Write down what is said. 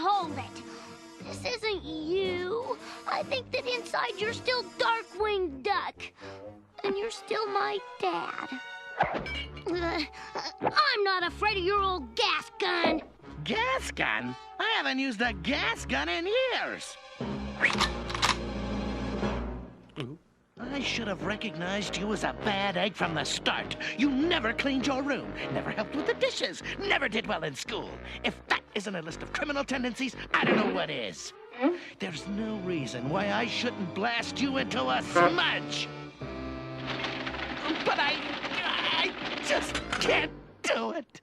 hold it. This isn't you. I think that inside you're still Darkwing Duck. And you're still my dad. I'm not afraid of your old gas gun. Gas gun? I haven't used a gas gun in years. I should have recognized you as a bad egg from the start. You never cleaned your room, never helped with the dishes, never did well in school. If that isn't a list of criminal tendencies, I don't know what is. There's no reason why I shouldn't blast you into a smudge. But I just can't do it.